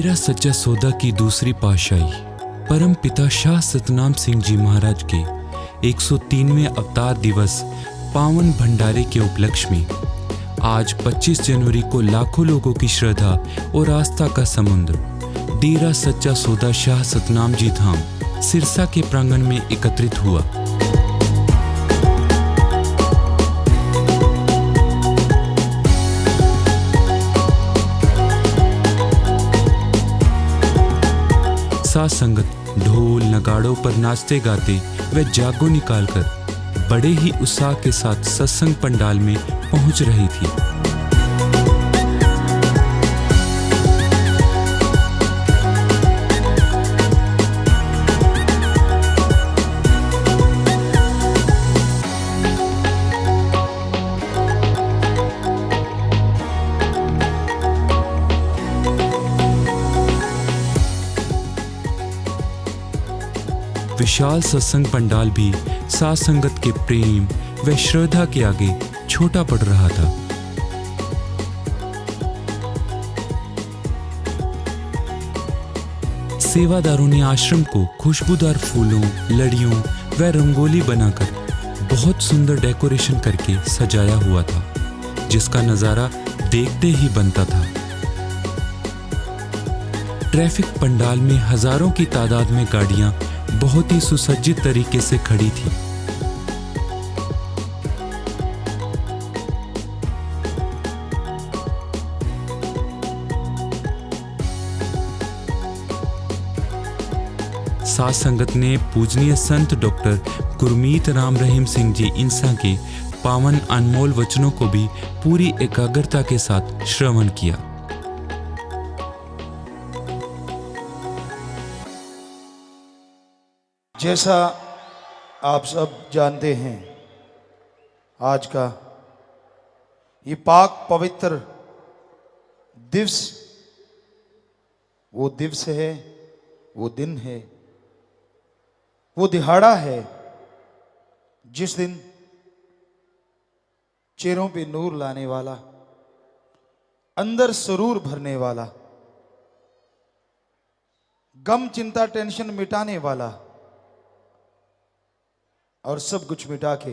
डेरा सच्चा सौदा की दूसरी पातशाही परम पिता शाह सतनाम सिंह जी महाराज के 103वें अवतार दिवस पावन भंडारे के उपलक्ष्य में आज 25 जनवरी को लाखों लोगों की श्रद्धा और आस्था का समुद्र डेरा सच्चा सौदा शाह सतनाम जी धाम सिरसा के प्रांगण में एकत्रित हुआ। साथ संगत ढोल नगाड़ों पर नाचते गाते व जागो निकालकर बड़े ही उत्साह के साथ सत्संग पंडाल में पहुंच रही थी। विशाल सत्संग पंडाल भी साथ संगत के प्रेम व श्रद्धा के आगे छोटा पड़ रहा था। सेवादारों ने आश्रम को खुशबूदार फूलों, लड़ियों व रंगोली बनाकर बहुत सुंदर डेकोरेशन करके सजाया हुआ था, जिसका नजारा देखते ही बनता था। ट्रैफिक पंडाल में हजारों की तादाद में गाड़ियां बहुत ही सुसज्जित तरीके से खड़ी थी। साथ संगत ने पूजनीय संत डॉक्टर गुरमीत राम रहीम सिंह जी इंसा के पावन अनमोल वचनों को भी पूरी एकाग्रता के साथ श्रवण किया। जैसा आप सब जानते हैं, आज का ये पाक पवित्र दिवस वो दिवस है, वो दिन है, वो दिहाड़ा है जिस दिन चेहरों पे नूर लाने वाला, अंदर सुरूर भरने वाला, गम चिंता टेंशन मिटाने वाला और सब कुछ मिटा के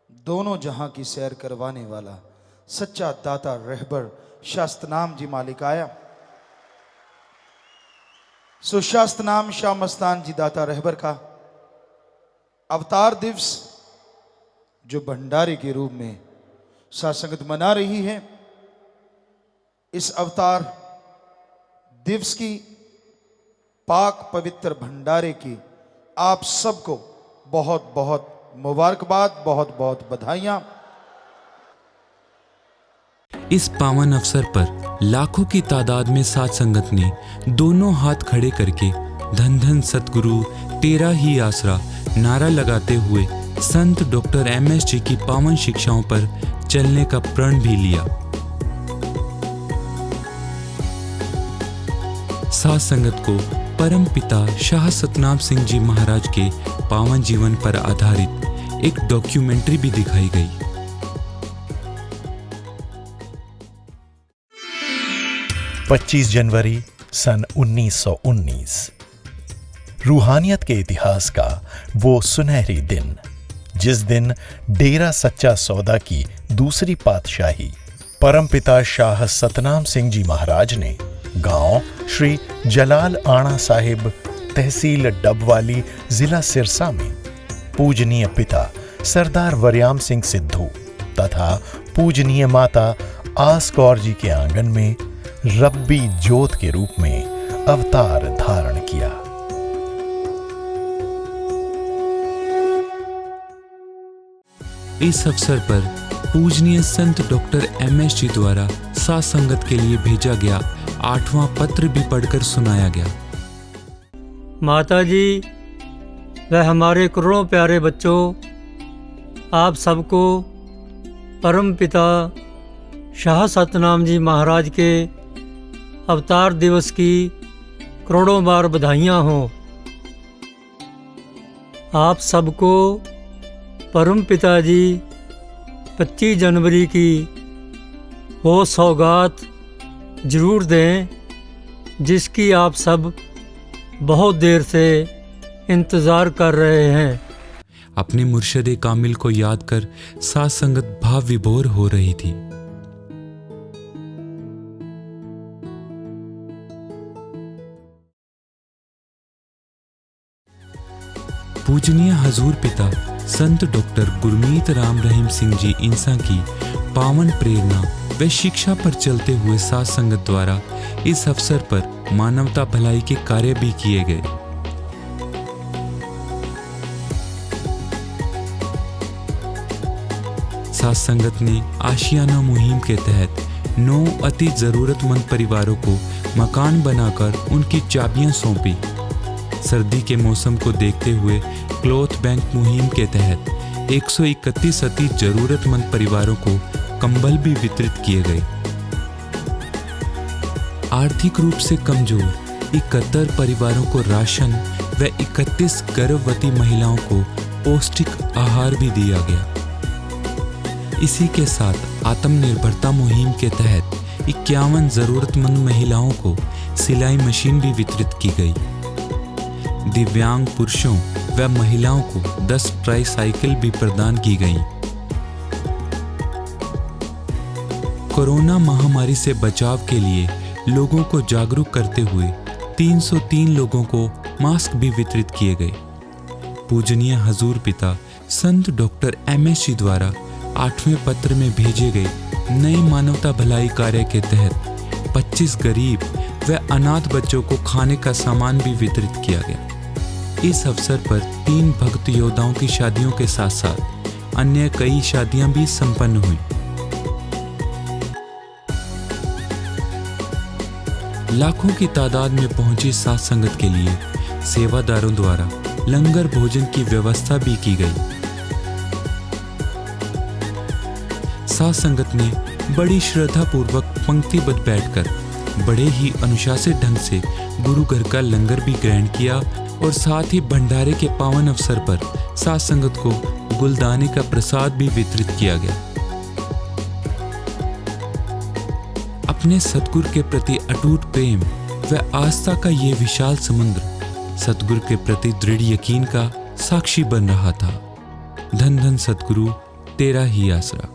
दोनों जहां की सैर करवाने वाला सच्चा दाता रहबर शाह सतनाम जी मालिक आया। सो शाह सतनाम शाह मस्तान जी दाता रहबर का अवतार दिवस जो भंडारे के रूप में साथ संगत मना रही है, इस अवतार दिवस की पाक पवित्र भंडारे की आप सबको बहुत बहुत मुबारकबाद, बहुत बहुत बधाइयां। इस पावन अवसर पर लाखों की तादाद में साथ संगत ने दोनों हाथ खड़े करके धन धन सतगुरु तेरा ही आसरा नारा लगाते हुए संत डॉक्टर MS जी की पावन शिक्षाओं पर चलने का प्रण भी लिया। साथ संगत को परम पिता शाह सतनाम सिंह जी महाराज के पावन जीवन पर आधारित एक डॉक्यूमेंट्री भी दिखाई गई। पच्चीस जनवरी सन 1919 रूहानियत के इतिहास का वो सुनहरी दिन, जिस दिन डेरा सच्चा सौदा की दूसरी पातशाही परमपिता शाह सतनाम सिंह जी महाराज ने गांव श्री जलाल आना साहिब, तहसील डबवाली, जिला सिरसा में पूजनीय पिता सरदार वरयाम सिंह सिद्धू तथा पूजनीय माता आस कौर जी के आंगन में रब्बी जोत के रूप में अवतार धारण किया। इस अवसर पर पूजनीय संत डॉक्टर MS जी द्वारा साथ संगत के लिए भेजा गया 8वां पत्र भी पढ़कर सुनाया गया। माता जी व हमारे करोड़ों प्यारे बच्चों, आप सबको परम पिता शाह सतनाम जी महाराज के अवतार दिवस की करोड़ों बार बधाइयाँ हों। आप सबको परम पिता जी 25 जनवरी की वो सौगात ज़रूर दें जिसकी आप सब बहुत देर से इंतज़ार कर रहे हैं। अपने मुर्शद कामिल को याद कर साथ संगत भाव विभोर हो रही थी। पूजनीय हजूर पिता संत डॉक्टर गुरमीत राम रहीम सिंह जी इंसा की पावन प्रेरणा व शिक्षा पर चलते हुए साथ संगत द्वारा इस अवसर पर मानवता भलाई के कार्य भी किए गए। साथ संगत ने आशियाना मुहिम के तहत 9 अति जरूरतमंद परिवारों को मकान बनाकर उनकी चाबियां सौंपी। सर्दी के मौसम को देखते हुए क्लॉथ बैंक मुहिम के तहत 131 अति जरूरतमंद परिवारों को कंबल भी वितरित किए गए। आर्थिक रूप से कमजोर 71 परिवारों को राशन व 31 गर्भवती महिलाओं को पौष्टिक आहार भी दिया गया। इसी के साथ आत्मनिर्भरता मुहिम के तहत 51 जरूरतमंद महिलाओं को सिलाई मशीन भी वितरित की गई। दिव्यांग पुरुषों व महिलाओं को 10 ट्राईसाइकिल भी प्रदान की गई। कोरोना महामारी से बचाव के लिए लोगों को जागरूक करते हुए 303 लोगों को मास्क भी वितरित किए गए। पूजनीय हजूर पिता संत डॉक्टर MS जी द्वारा 8वें पत्र में भेजे गए नए मानवता भलाई कार्य के तहत 25 गरीब व अनाथ बच्चों को खाने का सामान भी वितरित किया गया। इस अवसर पर 3 भक्त योद्धाओं की शादियों के साथ साथ अन्य कई शादियां भी संपन्न हुई। लाखों की तादाद में पहुंची साथ संगत के लिए सेवादारों द्वारा लंगर भोजन की व्यवस्था भी की गई। साथ संगत ने बड़ी श्रद्धा पूर्वक पंक्तिबद्ध बैठकर बड़े ही अनुशासित ढंग से गुरु घर का लंगर भी ग्रहण किया और साथ ही भंडारे के पावन अवसर पर साथ संगत को गुलदाने का प्रसाद भी वितरित किया गया। अपने सतगुरु के प्रति अटूट प्रेम व आस्था का ये विशाल समुद्र सतगुरु के प्रति दृढ़ यकीन का साक्षी बन रहा था। धन धन सतगुरु, तेरा ही आसरा।